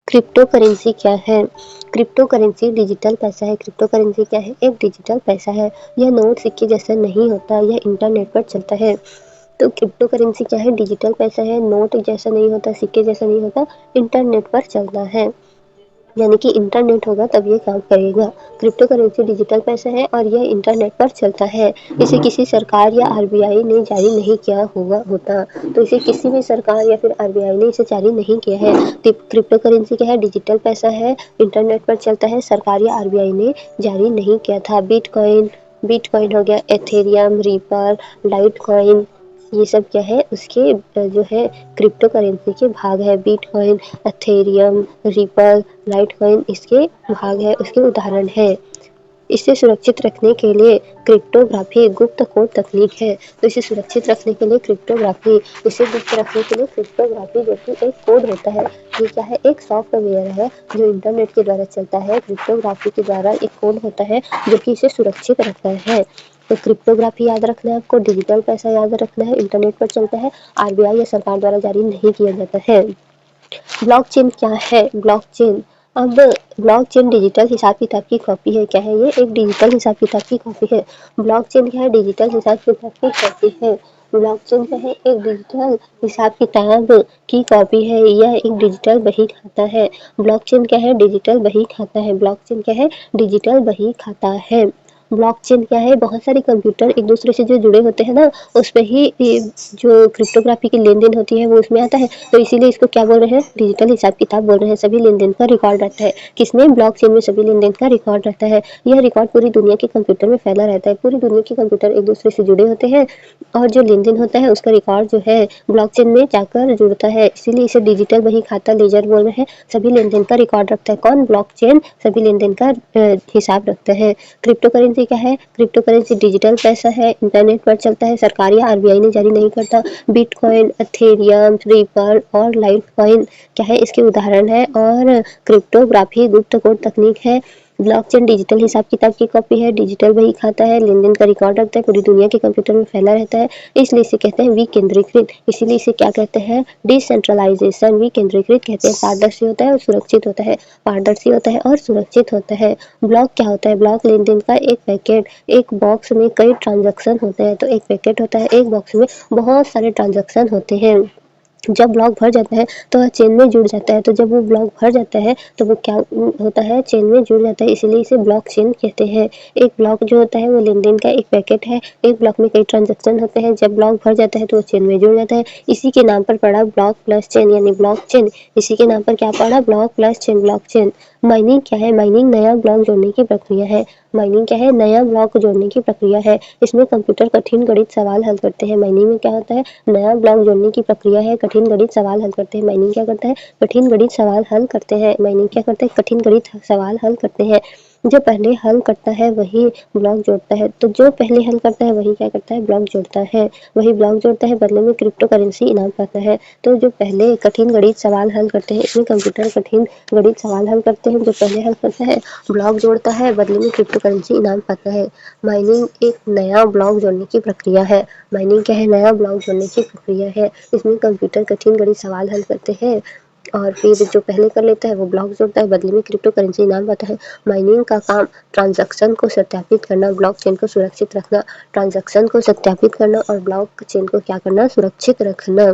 Crypto currency क्या है? Crypto currency digital पैसा है। क्रिप्टो करेंसी क्या है? एक डिजिटल पैसा है। यह नोट सिक्के जैसा नहीं होता, यह इंटरनेट पर चलता है। तो क्रिप्टो करेंसी क्या है? डिजिटल पैसा है, नोट जैसा नहीं होता, सिक्के जैसा नहीं होता, इंटरनेट पर चलता है। यानी कि इंटरनेट होगा तब ये काम करेगा। क्रिप्टो करेंसी डिजिटल पैसा है और यह इंटरनेट पर चलता है। इसे किसी सरकार या आरबीआई ने जारी नहीं किया होता। तो इसे किसी भी सरकार या फिर आरबीआई ने इसे जारी नहीं किया है। क्रिप्टो करेंसी क्या है? डिजिटल पैसा है, इंटरनेट पर चलता है, सरकार या आरबीआई ने जारी नहीं किया था। बिटकॉइन बिटकॉइन हो गया, एथेरियम, रिपर, लाइटकॉइन, ये सब क्या है? उसके जो है क्रिप्टो करेंसी के भाग है। बिटकॉइन, एथेरियम, रिपल, लाइटकॉइन इसके भाग है, उसके उदाहरण है। इसे सुरक्षित रखने के लिए क्रिप्टोग्राफी गुप्त कोड तकनीक है। तो इसे सुरक्षित रखने के लिए क्रिप्टोग्राफी, इसे गुप्त रखने के लिए क्रिप्टोग्राफी जो कि एक कोड होता है। ये क्या है? एक सॉफ्टवेयर है जो इंटरनेट के द्वारा चलता है। क्रिप्टोग्राफी के द्वारा एक कोड होता है जो कि इसे सुरक्षित रखता है। तो क्रिप्टोग्राफी याद रखना है आपको, डिजिटल पैसा याद रखना है, इंटरनेट पर चलता है, आरबीआई या सरकार द्वारा जारी नहीं किया जाता है। ब्लॉकचेन क्या है? ब्लॉकचेन अब ब्लॉकचेन डिजिटल हिसाब किताब की कॉपी है। क्या है ये? एक डिजिटल हिसाब किताब की कॉपी है। ब्लॉकचेन क्या है? डिजिटल हिसाब किताब की कॉपी है। ब्लॉकचेन क्या है? एक डिजिटल हिसाब किताब की कॉपी है। यह एक डिजिटल बही खाता है। ब्लॉकचेन क्या है? डिजिटल बही खाता है। ब्लॉकचेन क्या है? डिजिटल बही खाता है। ब्लॉकचेन क्या है? बहुत सारे कंप्यूटर एक दूसरे से जो जुड़े होते हैं ना, उसपे ही जो क्रिप्टोग्राफी की लेन देन होती है वो उसमें आता है। तो इसीलिए इसको क्या बोल रहे हैं? डिजिटल हिसाब किताब बोल रहे हैं। सभी लेन देन का रिकॉर्ड रहता है। किसमें? ब्लॉकचेन में सभी लेन देन का रिकॉर्ड रहता है। यह रिकॉर्ड पूरी दुनिया के कंप्यूटर में फैला रहता है। पूरी दुनिया के कंप्यूटर एक दूसरे से जुड़े होते हैं और जो लेन देन होता है उसका रिकॉर्ड जो है ब्लॉकचेन में जाकर जुड़ता है। इसीलिए इसे डिजिटल बही खाता लेजर बोल रहे हैं। सभी लेन देन का रिकॉर्ड रखता है। कौन? ब्लॉकचेन सभी लेन देन का हिसाब रखता है। क्रिप्टो करेंसी क्या है? क्रिप्टो करेंसी डिजिटल पैसा है, इंटरनेट पर चलता है, सरकार या आरबीआई ने जारी नहीं करता। बिटकॉइन, एथेरियम, रिपर और लाइटकॉइन क्या है? इसके उदाहरण है। और क्रिप्टोग्राफी गुप्त कोड तकनीक है। ब्लॉकचेन डिजिटल हिसाब किताब की कॉपी है, डिजिटल बही खाता है, लेन देन का रिकॉर्ड रखता है, पूरी दुनिया के कंप्यूटर में फैला रहता है। इसलिए इसे कहते हैं विकेंद्रीकृत। इसीलिए इसे क्या कहते हैं? डिसेंट्रलाइजेशन। विकेंद्रीकृत कहते हैं। पारदर्शी होता है और सुरक्षित होता है। पारदर्शी होता है और सुरक्षित होता है। ब्लॉक क्या होता है? ब्लॉक लेन देन का एक पैकेट। एक बॉक्स में कई ट्रांजैक्शन होते हैं। तो एक पैकेट होता है, एक बॉक्स में बहुत सारे ट्रांजैक्शन होते हैं। जब ब्लॉक भर जाता है तो वह चेन में जुड़ जाता है। तो जब वो ब्लॉक भर जाता है तो वो क्या होता है? चेन में जुड़ जाता है। इसीलिए इसे ब्लॉक चेन कहते हैं। एक ब्लॉक जो होता है वो लेन देन का एक पैकेट है। एक ब्लॉक में कई ट्रांजैक्शन होते हैं। जब ब्लॉक भर जाता है तो वो चेन में जुड़ जाता है। इसी के नाम पर पड़ा ब्लॉक प्लस चेन यानी ब्लॉक चेन। इसी के नाम पर क्या पड़ा? Block plus chain, block chain. Mining क्या है? माइनिंग नया ब्लॉक जोड़ने की प्रक्रिया है। माइनिंग क्या है? नया ब्लॉक जोड़ने की प्रक्रिया है। इसमें कंप्यूटर कठिन गणित सवाल हल करते हैं। माइनिंग में क्या होता है? नया ब्लॉक जोड़ने की प्रक्रिया है, कठिन गणित सवाल हल करते हैं। माइनिंग क्या करता है? कठिन गणित सवाल हल करते हैं। माइनिंग क्या करता है? कठिन गणित सवाल हल करते हैं। जो पहले हल करता है वही ब्लॉक जोड़ता है। तो जो पहले हल करता है वही क्या करता है? ब्लॉक जोड़ता है। वही ब्लॉक जोड़ता है, बदले में क्रिप्टो करेंसी इनाम पाता है। तो जो पहले कठिन गणित सवाल हल करते हैं, इसमें कंप्यूटर कठिन गणित सवाल हल करते हैं। जो पहले हल करता है ब्लॉक जोड़ता है, बदले में क्रिप्टो करेंसी इनाम पाता है। माइनिंग एक नया ब्लॉक जोड़ने की प्रक्रिया है। माइनिंग क्या है? नया ब्लॉक जोड़ने की प्रक्रिया है। इसमें कंप्यूटर कठिन गणित सवाल हल करते हैं और फिर जो पहले कर लेता है वो ब्लॉक जोड़ता है, बदले में क्रिप्टो करेंसी इनाम पाता है। माइनिंग का काम ट्रांजैक्शन को सत्यापित करना, ब्लॉकचेन को सुरक्षित रखना। ट्रांजैक्शन को सत्यापित करना और ब्लॉकचेन को क्या करना? सुरक्षित रखना।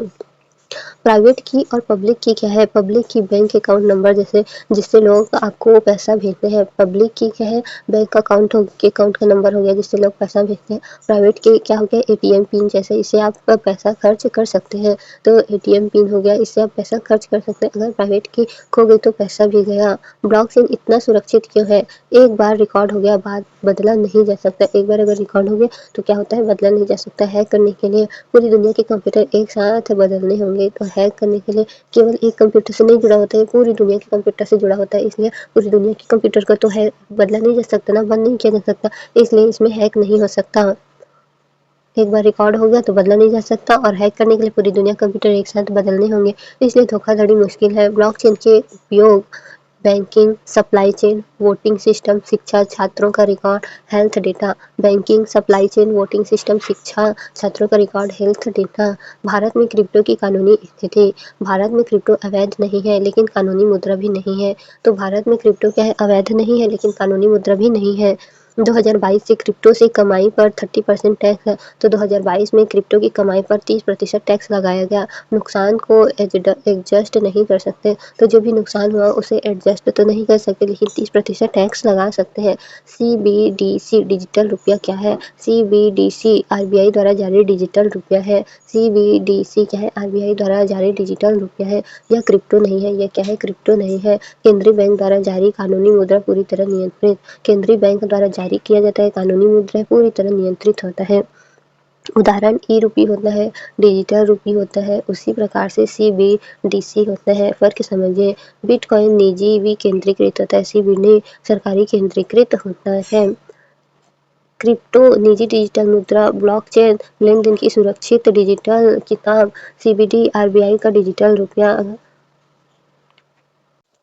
प्राइवेट की और पब्लिक की क्या है? पब्लिक की बैंक अकाउंट नंबर, जैसे जिससे लोग आपको पैसा भेजते हैं। पब्लिक की क्या है? बैंक अकाउंट अकाउंट का नंबर हो गया जिससे लोग पैसा भेजते हैं। प्राइवेट की क्या हो गया? एटीएम पिन, जैसे इससे आप पैसा खर्च कर सकते हैं। तो एटीएम पिन हो गया, इससे आप पैसा खर्च कर सकते हैं। अगर प्राइवेट की खो गई तो पैसा भी गया। ब्लॉकचेन इतना सुरक्षित क्यों है? एक बार रिकॉर्ड हो गया, बाद बदला नहीं जा सकता। एक बार अगर रिकॉर्ड हो गया तो क्या होता है? बदला नहीं जा सकता। हैक करने के लिए पूरी दुनिया के कंप्यूटर एक साथ बदलने होंगे, तो हैक करने के लिए केवल एक कंप्यूटर से नहीं जुड़ा होता है, पूरी दुनिया के कंप्यूटर से जुड़ा होता है। इसलिए पूरी दुनिया के कंप्यूटर को तो है बदला नहीं जा सकता ना, बंद नहीं किया जा सकता। इसलिए इसमें हैक नहीं हो सकता। एक बार रिकॉर्ड हो गया तो बदला नहीं जा सकता और हैक करने के लिए पूरी दुनिया कंप्यूटर एक साथ बदलने होंगे, इसलिए धोखाधड़ी मुश्किल है। ब्लॉकचेन के उपयोग banking, supply chain, voting system, शिक्षा, छात्रों का record, health data. Banking, supply chain, voting system, शिक्षा, छात्रों का रिकॉर्ड, हेल्थ डेटा। भारत में क्रिप्टो की कानूनी स्थिति। भारत में क्रिप्टो अवैध नहीं है लेकिन कानूनी मुद्रा भी नहीं है। तो भारत में क्रिप्टो क्या है, अवैध नहीं है लेकिन कानूनी मुद्रा भी नहीं है। 2022 से क्रिप्टो से कमाई पर 30% टैक्स है। तो 2022 में क्रिप्टो की कमाई पर 30% टैक्स लगाया गया। नुकसान को एडजस्ट नहीं कर सकते, तो जो भी नुकसान हुआ उसे एडजस्ट तो नहीं कर सकते लेकिन 30% टैक्स लगा सकते हैं। CBDC डिजिटल रुपया क्या है? CBDC RBI द्वारा जारी डिजिटल रुपया है। CBDC क्या है? RBI द्वारा जारी डिजिटल रुपया है। यह क्रिप्टो नहीं है। यह क्या है? क्रिप्टो नहीं है। केंद्रीय बैंक द्वारा जारी कानूनी मुद्रा पूरी तरह नियंत्रित। केंद्रीय बैंक द्वारा जारी किया जाता है कानूनी मुद्रा पूरी तरह नियंत्रित होता है। उदाहरण ई रूपी होता है, डिजिटल रूपी होता है, उसी प्रकार से CBDC होता है। फर्क समझिए, बिटकॉइन निजी विकेंद्रीकृत होता है, CBD सरकारी केंद्रीकृत होता है। क्रिप्टो निजी डिजिटल मुद्रा, ब्लॉकचेन लेनदेन की सुरक्षित डिजिटल किताब, CBD RBI का डिजिटल रुपया।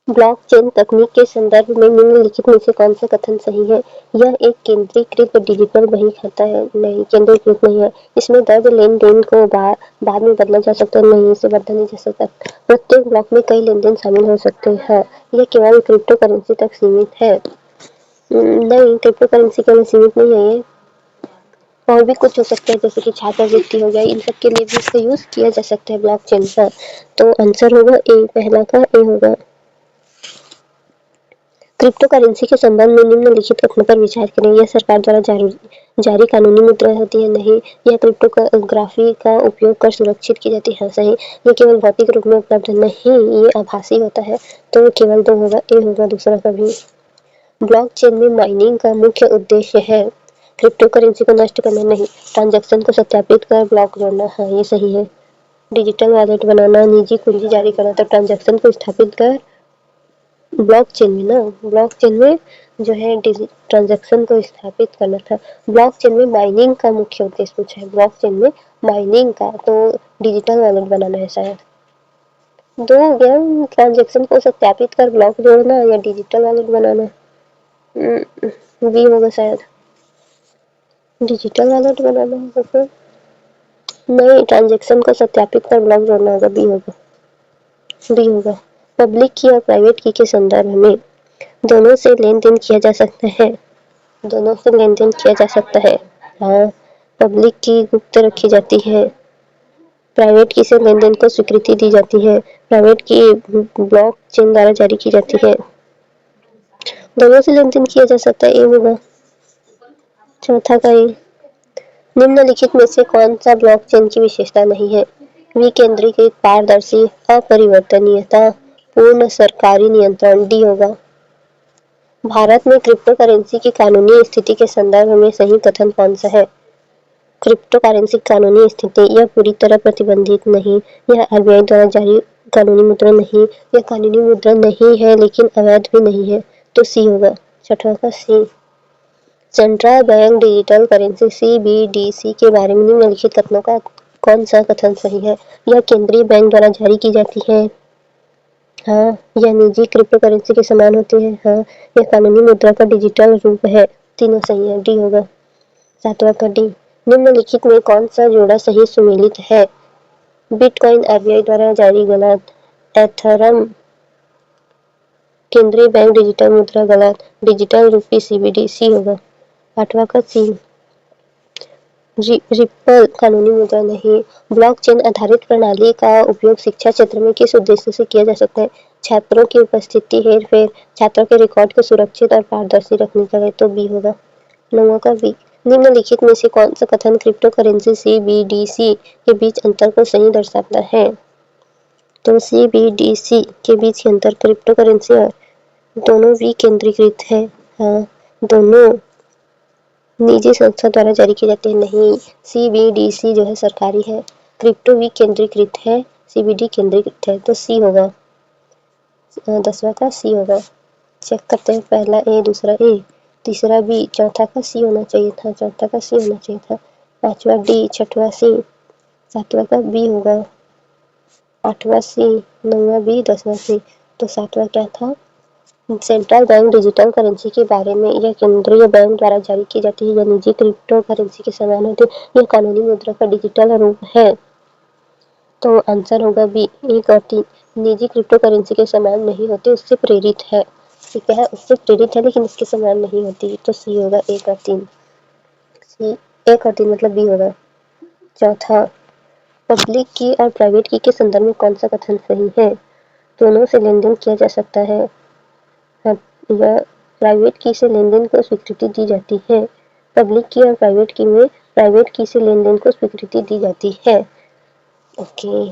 ब्लॉकचेन तकनीक के संदर्भ में निम्नलिखित में से कौन सा कथन सही है? यह एक केंद्रीकृत डिजिटल बही खाता है। नहीं, केंद्रीकृत नहीं है। इसमें दर्ज लेन-देन को बाद में बदला जा सकता है। नहीं, इसे बदला नहीं जा सकता। प्रत्येक ब्लॉक में कई लेन-देन शामिल हो सकते हैं। यह केवल क्रिप्टो करेंसी तक सीमित है। नहीं, क्रिप्टो करेंसी केवल सीमित नहीं है ये। और भी कुछ हो सकता है जैसे कि छात्रवृत्ति हो गया, इन सब के लिए भी इसका यूज किया जा सकता है ब्लॉकचेन का। तो आंसर होगा ए, पहला का ए होगा। क्रिप्टो करेंसी के संबंध में निम्नलिखित कथनों पर विचार करें। यह सरकार द्वारा जारी कानूनी मुद्रा होती है। नहीं, यह क्रिप्टोग्राफी का उपयोग कर सुरक्षित की जाती है। सही, ये केवल भौतिक रूप में उपलब्ध नहीं, ये आभासी होता है। तो केवल 2 होगा, ए होगा दूसरा का भी। ब्लॉकचेन में माइनिंग का मुख्य उद्देश्य है क्रिप्टो करेंसी को नष्ट करना। नहीं, ट्रांजैक्शन को सत्यापित कर ब्लॉक जोड़ना। हाँ, ये सही है। डिजिटल वॉलेट बनाना, निजी कुंजी जारी करना, तो ट्रांजैक्शन को स्थापित कर ब्लॉकचेन में ना, ब्लॉकचेन में जो है ट्रांजैक्शन को स्थापित करना था। ब्लॉकचेन में माइनिंग का मुख्य उद्देश्य पूछा है। ब्लॉकचेन में माइनिंग का, तो डिजिटल वॉलेट बनाना है शायद। 2 हो गया, ट्रांजैक्शन को सत्यापित कर ब्लॉक जोड़ना या डिजिटल वॉलेट बनाना। बी होगा शायद, डिजिटल वॉलेट बनाना होगा फिर। नहीं, ट्रांजैक्शन को सत्यापित कर ब्लॉक जोड़ना होगा, बी होगा, बी होगा। पब्लिक की और प्राइवेट की के संदर्भ में दोनों से लेन देन किया जा सकता है। दोनों से लेन देन किया जा सकता है। हाँ, पब्लिक की गुप्त रखी जाती है, प्राइवेट की से लेन देन को स्वीकृति दी जाती है। प्राइवेट की ब्लॉक चेन द्वारा जारी की जाती है। दोनों से लेन देन किया जा सकता है, ये होगा चौथा का ये। निम्नलिखित में से कौन सा ब्लॉकचेन की विशेषता नहीं है? विकेंद्रीकृत, पारदर्शी, अपरिवर्तनीयता, पूर्ण सरकारी नियंत्रण। डी होगा। भारत में क्रिप्टो करेंसी की कानूनी स्थिति के संदर्भ में सही कथन कौन सा है? क्रिप्टो करेंसी कानूनी स्थिति, यह पूरी तरह प्रतिबंधित नहीं, यह RBI द्वारा जारी कानूनी मुद्रा नहीं, यह कानूनी मुद्रा नहीं है लेकिन अवैध भी नहीं है। तो सी होगा, छठवां का C. Central bank digital currency CBDC के बारे में निम्नलिखित कथनों का कौन सा कथन सही है? यह केंद्रीय बैंक द्वारा जारी की जाती है। हाँ, यह निजी क्रिप्टो करेंसी के समान होती है। हाँ, यह कानूनी मुद्रा का डिजिटल रूप है। तीनों सही है, डी होगा, सातवां का डी। निम्नलिखित में कौन सा जोड़ा सही सुमेलित है? बिटकॉइन RBI द्वारा जारी गलत, एथरम केंद्रीय बैंक डिजिटल मुद्रा गलत, डिजिटल रूपी CBDC होगा, आठवां का सी। रिपल कानूनी मुद्रा नहीं। ब्लॉकचेन आधारित प्रणाली का उपयोग शिक्षा क्षेत्र में किस उद्देश्य से किया जा सकता है? छात्रों की उपस्थिति, हेरफेर, छात्रों के रिकॉर्ड को सुरक्षित और पारदर्शी रखने के लिए। तो बी होगा, नौवां का बी। निम्नलिखित में से कौन सा कथन क्रिप्टो करेंसी CBDC के बीच अंतर को सही दर्शाता है? तो CBDC के बीच अंतर क्रिप्टो करेंसी और दोनों विकेंद्रीकृत है। हाँ, दोनों निजी संस्था द्वारा जारी की जाती है। नहीं, CBDC जो है सरकारी है, क्रिप्टो विकेंद्रीकृत है, CBD केंद्रीकृत है। तो सी होगा, 10वां का सी होगा। चेक करते हैं, पहला ए, दूसरा ए, तीसरा बी, चौथा का सी होना चाहिए था, चौथा का सी होना चाहिए था, पांचवा डी, छठवां सी, सातवां का बी होगा, आठवां सी, नौवां बी, 10वां सी। तो सातवां क्या था? सेंट्रल बैंक डिजिटल करेंसी के बारे में, यह केंद्रीय बैंक द्वारा जारी की जाती है। यह निजी क्रिप्टो करेंसी के समान होती है। यह कानूनी मुद्रा का डिजिटल रूप है। तो आंसर होगा बी 1 और 3। निजी क्रिप्टो करेंसी के समान नहीं होते, उससे प्रेरित है। ठीक है, उससे प्रेरित है लेकिन इसके समान नहीं होती। तो सी होगा 1 और 3। सी 1 और 3 मतलब बी होगा। चौथा, पब्लिक की और प्राइवेट की के संदर्भ में कौन सा कथन सही है? दोनों से लेन देन किया जा सकता है। हाँ, या प्राइवेट की से लेन देन को स्वीकृति दी जाती है। पब्लिक की और प्राइवेट की में प्राइवेट की से लेन देन को स्वीकृति दी जाती है। ओके।